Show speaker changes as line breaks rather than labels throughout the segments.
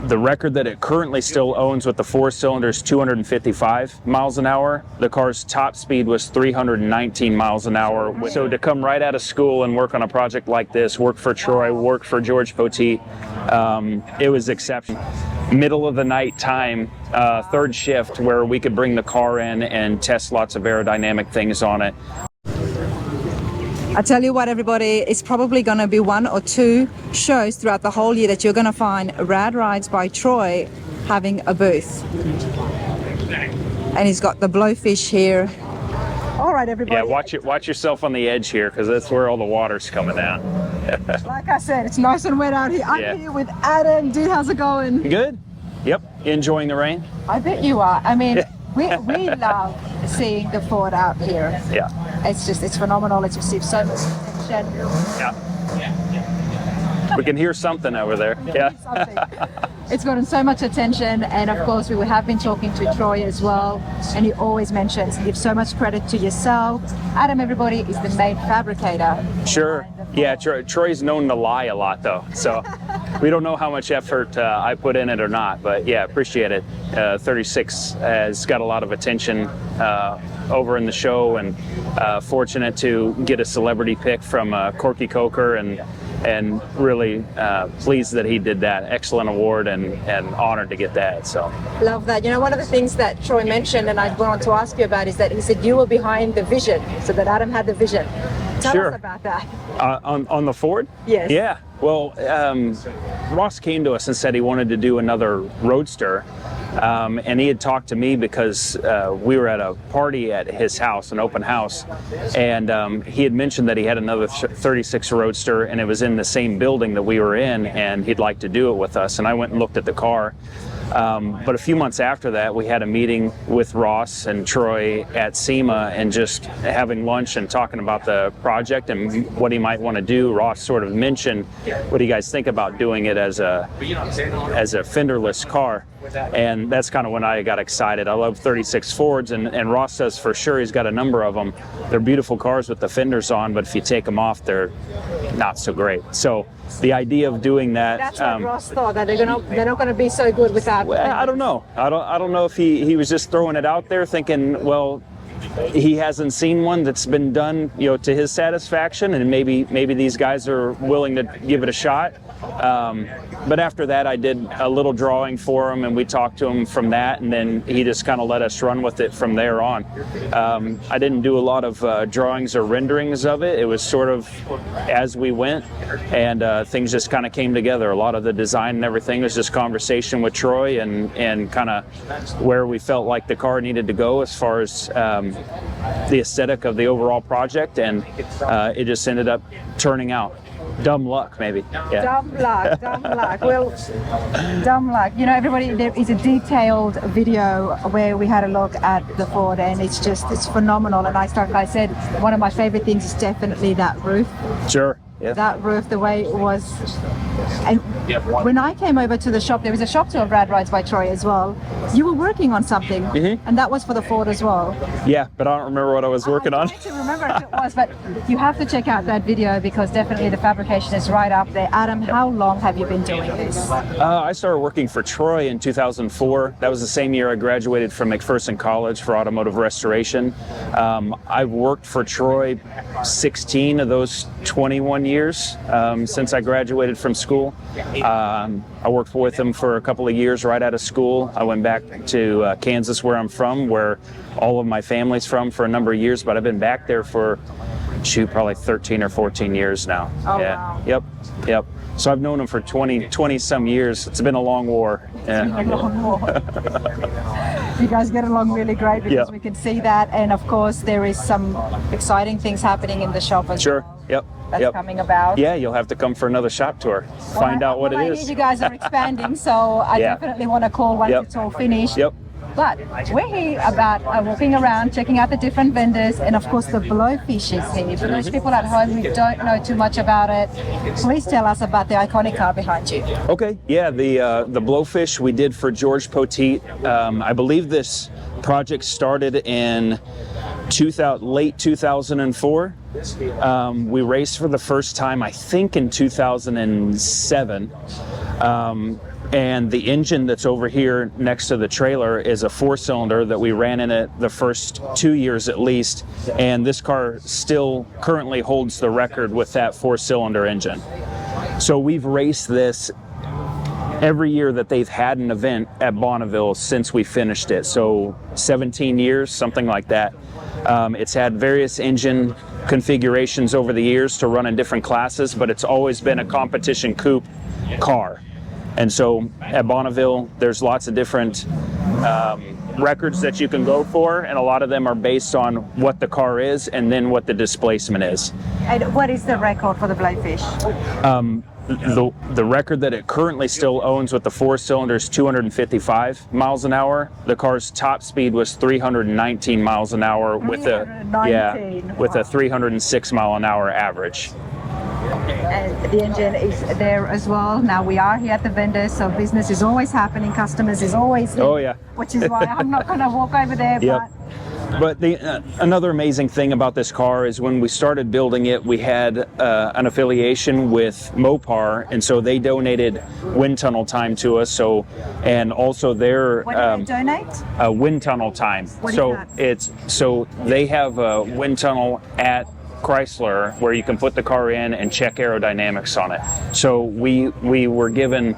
The record that it currently still owns with the 4 cylinders, 255 miles an hour. The car's top speed was 319 miles an hour. So to come right out of school and work on a project like this, work for Troy, work for George Poteet, it was exceptional. Middle of the night time, third shift, where we could bring the car in and test lots of aerodynamic things on it.
I tell you what, everybody, it's probably going to be 1 or 2 shows throughout the whole year that you're going to find Rad Rides by Troy having a booth. And he's got the Blowfish here. All right, everybody.
Yeah, watch yourself on the edge here, because that's where all the water's coming out.
Like I said, it's nice and wet out here. I'm here with Adam. Dude, how's it going?
Good. Yep. Enjoying the rain?
I bet you are. I mean, we love seeing the Ford out here.
Yeah.
It's phenomenal. It's received so much attention.
Yeah. We can hear something over there. Yeah.
It's gotten so much attention, and of course we have been talking to Troy as well, and he always mentions, give so much credit to yourself. Adam, everybody, is the main fabricator.
Sure. Yeah, Troy's known to lie a lot though, so we don't know how much effort I put in it or not, but yeah, appreciate it. 36 has got a lot of attention over in the show, and fortunate to get a celebrity pick from Corky Coker, and really pleased that he did that. Excellent award, and honored to get that. So
love that. You know, one of the things that Troy mentioned, and I wanted to ask you about, is that he said you were behind the vision, so that Adam had the vision. Tell us about that.
On the Ford?
Yes.
Yeah. Well, Ross came to us and said he wanted to do another Roadster. And he had talked to me because we were at a party at his house, an open house, and he had mentioned that he had another 36 Roadster, and it was in the same building that we were in, and he'd like to do it with us. And I went and looked at the car. But a few months after that, we had a meeting with Ross and Troy at SEMA, and just having lunch and talking about the project and what he might want to do. Ross sort of mentioned, what do you guys think about doing it as a fenderless car? And that's kind of when I got excited. I love 36 Fords, and Ross says for sure he's got a number of them. They're beautiful cars with the fenders on, but if you take them off, they're not so great. So the idea of doing that,
that's what Ross thought, that they're not going to be so good without.
Well, I don't know. I don't know if he was just throwing it out there, thinking, well, he hasn't seen one that's been done, to his satisfaction, and maybe these guys are willing to give it a shot. But after that, I did a little drawing for him, and we talked to him from that, and then he just kind of let us run with it from there on. I didn't do a lot of drawings or renderings of it. It was sort of as we went, and things just kind of came together. A lot of the design and everything was just conversation with Troy, and kind of where we felt like the car needed to go as far as the aesthetic of the overall project, and it just ended up turning out. Dumb luck, maybe. Yeah.
Dumb luck. Well, dumb luck. Everybody, there is a detailed video where we had a look at the Ford, and it's phenomenal. And like I said, one of my favorite things is definitely that roof.
Sure. Yeah.
That roof, the way it was. And when I came over to the shop, there was a shop tour of Rad Rides by Troy as well. You were working on something, and that was for the Ford as well.
Yeah, but I don't remember what I was working on.
I tried to remember if it was, but you have to check out that video, because definitely the fabrication is right up there. Adam, how long have you been doing this?
I started working for Troy in 2004. That was the same year I graduated from McPherson College for automotive restoration. I've worked for Troy 16 of those 21 years since I graduated from school. I worked with them for a couple of years right out of school. I went back to Kansas, where I'm from, where all of my family's from, for a number of years, but I've been back there for probably 13 or 14 years now.
Oh, yeah.
Wow. Yep. So I've known them for 20 some years. It's been a long war. Yeah.
It's been a long war. You guys get along really great, because we can see that, and of course there is some exciting things happening in the shop as well.
Yep.
That's coming about.
Yeah, you'll have to come for another shop tour. Find out what it is.
I hear you guys are expanding, so I definitely want to call once it's all finished.
Yep.
But we're here about walking around, checking out the different vendors, and of course the Blowfish is here. For those people at home who don't know too much about it, please tell us about the iconic car behind you.
Okay, yeah, the Blowfish we did for George Poteet. I believe this project started in late 2004. We raced for the first time, I think, in 2007. And the engine that's over here next to the trailer is a 4-cylinder that we ran in it the first 2 years at least, and this car still currently holds the record with that 4-cylinder engine. So we've raced this every year that they've had an event at Bonneville since we finished it. So 17 years, something like that. It's had various engine configurations over the years to run in different classes, but it's always been a competition coupe car. And so at Bonneville, there's lots of different records that you can go for, and a lot of them are based on what the car is and then what the displacement is.
And what is the record for the Blowfish?
The record that it currently still owns with the 4-cylinder is 255 miles an hour. The car's top speed was 319 miles an hour with a with a 306 mile an hour average.
And the engine is there as well. Now we are here at the vendor, so business is always happening. Customers is always here,
oh yeah,
which is why I'm not going to walk over there.
Yep. But another amazing thing about this car is when we started building it, we had an affiliation with Mopar, and so they donated wind tunnel time to us. So, and also their
What did they donate?
Wind tunnel time.
What
so
is that?
so they have a wind tunnel at Chrysler where you can put the car in and check aerodynamics on it. So we were given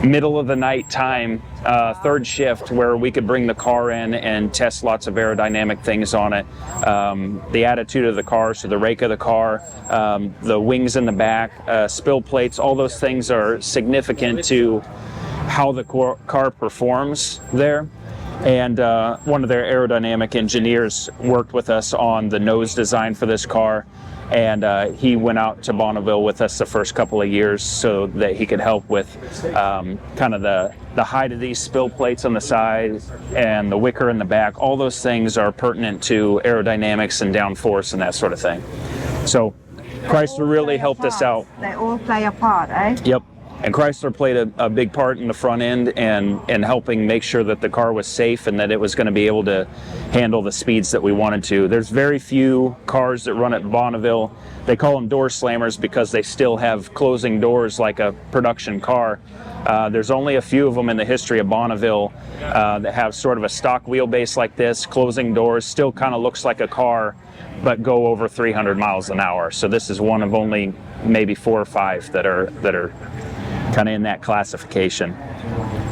middle of the night time, third shift, where we could bring the car in and test lots of aerodynamic things on it. The attitude of the car, so the rake of the car, the wings in the back, spill plates, all those things are significant to how the car performs there. And one of their aerodynamic engineers worked with us on the nose design for this car, and he went out to Bonneville with us the first couple of years so that he could help with kind of the height of these spill plates on the side and the wicker in the back. All those things are pertinent to aerodynamics and downforce and that sort of thing. So Chrysler really helped us out.
They all play a part, eh?
Yep. And Chrysler played a big part in the front end and helping make sure that the car was safe and that it was going to be able to handle the speeds that we wanted to. There's very few cars that run at Bonneville. They call them door slammers because they still have closing doors like a production car. There's only a few of them in the history of Bonneville that have sort of a stock wheelbase like this, closing doors, still kind of looks like a car, but go over 300 miles an hour. So this is one of only maybe 4 or 5 that are kind of in that classification.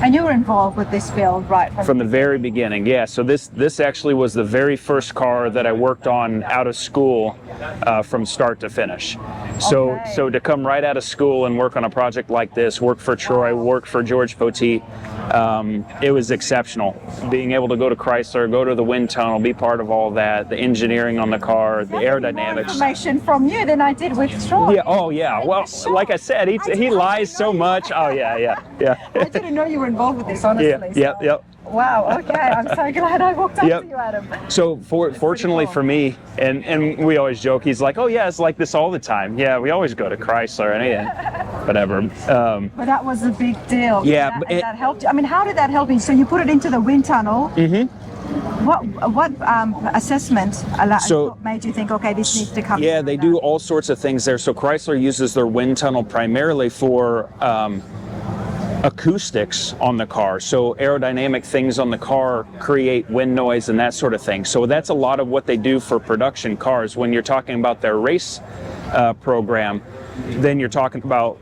And you were involved with this build right
from the very beginning. Yeah, so this actually was the very first car that I worked on out of school from start to finish. So
Okay.
so to come right out of school and work on a project like this, work for Troy, work for George Poteet, it was exceptional. Being able to go to Chrysler, go to the wind tunnel, be part of all that, the engineering on the car, the
More
aerodynamics.
information from you than I did with Troy.
Yeah, oh yeah. Well, like I said, he lies so much. Oh yeah.
I didn't know you were involved with this, honestly.
Yep.
Wow, okay, I'm so glad I walked up
Yep.
to you, Adam.
So fortunately
cool.
for me, and we always joke, he's like, oh yeah, it's like this all the time. Yeah, we always go to Chrysler and whatever.
But that was a big deal.
Yeah,
And
but
that helped you. I mean, how did that help you? So you put it into the wind tunnel. Mm-hmm. What assessment made you think, okay, this needs to come?
Yeah, they do all sorts of things there. So Chrysler uses their wind tunnel primarily for acoustics on the car. So aerodynamic things on the car create wind noise and that sort of thing. So that's a lot of what they do for production cars. When you're talking about their race program, then you're talking about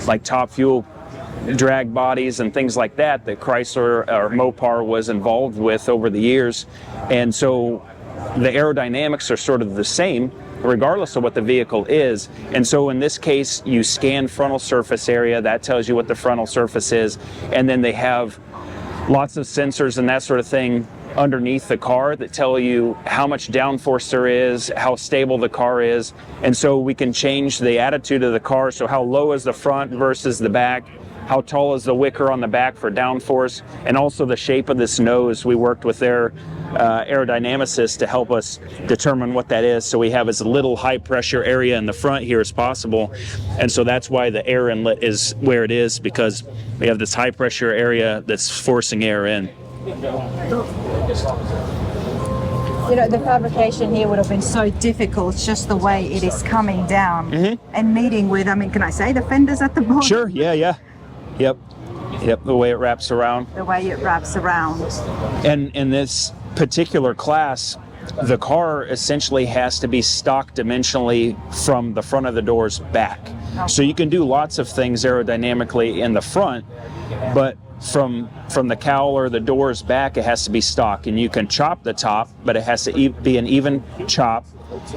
like top fuel drag bodies and things like that Chrysler or Mopar was involved with over the years. And so the aerodynamics are sort of the same regardless of what the vehicle is. And so in this case, you scan frontal surface area, that tells you what the frontal surface is, and then they have lots of sensors and that sort of thing underneath the car that tell you how much downforce there is, how stable the car is. And so we can change the attitude of the car, so how low is the front versus the back, how tall is the wicker on the back for downforce, and also the shape of this nose. We worked with their aerodynamicists to help us determine what that is, so we have as little high pressure area in the front here as possible. And so that's why the air inlet is where it is, because we have this high pressure area that's forcing air in.
You know, the fabrication here would have been so difficult, just the way it is coming down and meeting with, I mean, can I say the fenders at the bottom?
Sure, yeah. Yep. Yep. The way it wraps around.
The way it wraps around.
And in this particular class, the car essentially has to be stock dimensionally from the front of the doors back. So you can do lots of things aerodynamically in the front, but from the cowl or the doors back, it has to be stock. And you can chop the top, but it has to be an even chop.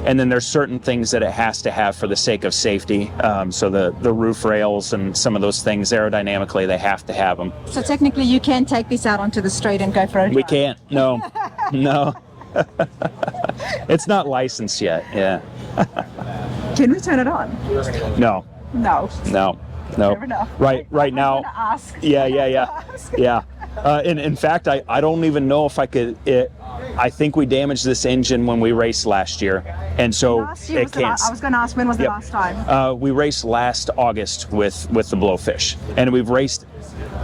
And then there's certain things that it has to have for the sake of safety. So the roof rails and some of those things aerodynamically, they have to have them.
So technically you can't take this out onto the street and go for a drive.
We can't. No. No. It's not licensed yet. Yeah.
Can we turn it on?
No.
No.
No. No.
Fair enough.
Right now.
Ask.
Yeah. Yeah. In fact, I don't even know if I could. I think we damaged this engine when we raced last year, and so it can't.
I was going to ask, when was the last time?
We raced last August with the Blowfish, and we've raced.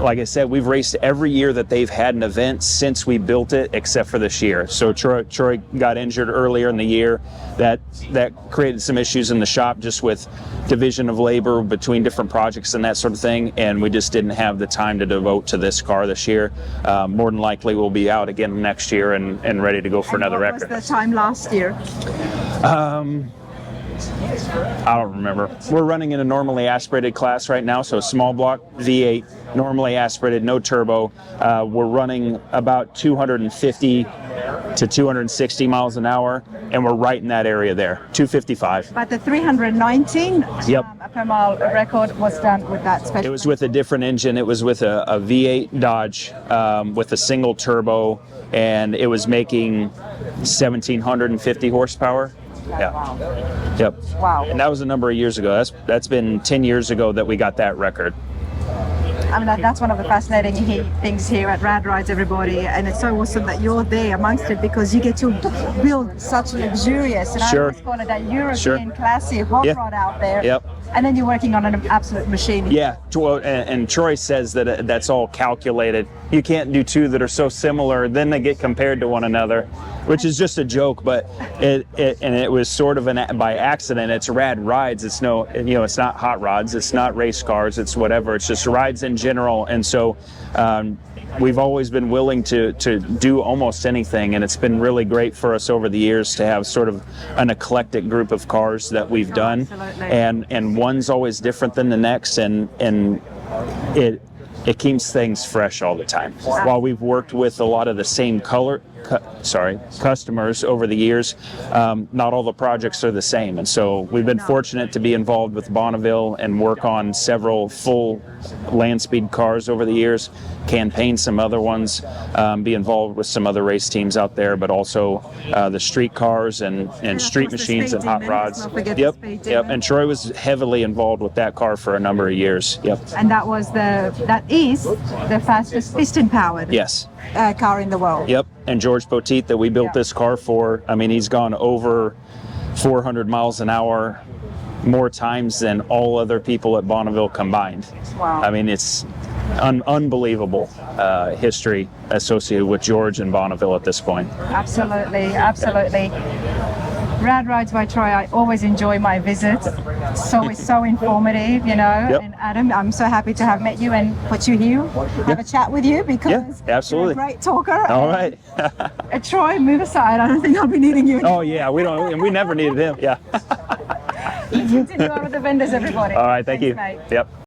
Like I said, we've raced every year that they've had an event since we built it, except for this year. So Troy got injured earlier in the year. That created some issues in the shop, just with division of labor between different projects and that sort of thing. And we just didn't have the time to devote to this car this year. More than likely, we'll be out again next year and ready to go for another record.
What was the time last year?
I don't remember. We're running in a normally aspirated class right now, so a small block V8, normally aspirated, no turbo. We're running about 250 to 260 miles an hour, and we're right in that area there, 255.
But the 319
Yep.
per mile record was done with that special.
It was with a different engine. It was with a V8 Dodge with a single turbo, and it was making 1,750 horsepower. Yeah.
Wow.
Yep.
Wow.
And that was a number of years ago. That's been 10 years ago that we got that record.
I mean, that's one of the fascinating things here at Rad Rides, everybody, and it's so awesome that you're there amongst it, because you get to build such luxurious, and I always call it that European classy hot rod out there.
Yep.
And then you're working on an absolute machine.
Yeah, and Troy says that that's all calculated. You can't do two that are so similar, then they get compared to one another, which is just a joke. But it was sort of by accident. It's Rad Rides. It's it's not hot rods. It's not race cars. It's whatever. It's just rides in general. And so we've always been willing to do almost anything, and it's been really great for us over the years to have sort of an eclectic group of cars that we've done.
Absolutely.
And one's always different than the next, and it keeps things fresh all the time. While we've worked with a lot of the same customers over the years, not all the projects are the same. And so we've been fortunate to be involved with Bonneville and work on several full land speed cars over the years, campaign some other ones, be involved with some other race teams out there, but also the street cars and street machines and hot rods. Yep. And Troy was heavily involved with that car for a number of years. Yep.
And that is the fastest piston powered car in the world.
Yep. And George Poteet that we built this car for, I mean, he's gone over 400 miles an hour more times than all other people at Bonneville combined.
Wow.
I mean, it's unbelievable history associated with George and Bonneville at this point.
Absolutely. Rad Rides by Troy, I always enjoy my visits. It's so informative, And Adam, I'm so happy to have met you and put you here, have a chat with you, because
absolutely.
you're a great talker.
All right.
Troy, move aside. I don't think I'll be needing you anymore.
Oh yeah, we never needed him. Yeah.
Continue on with the vendors, everybody.
All right, thank you.
Mate.
Yep.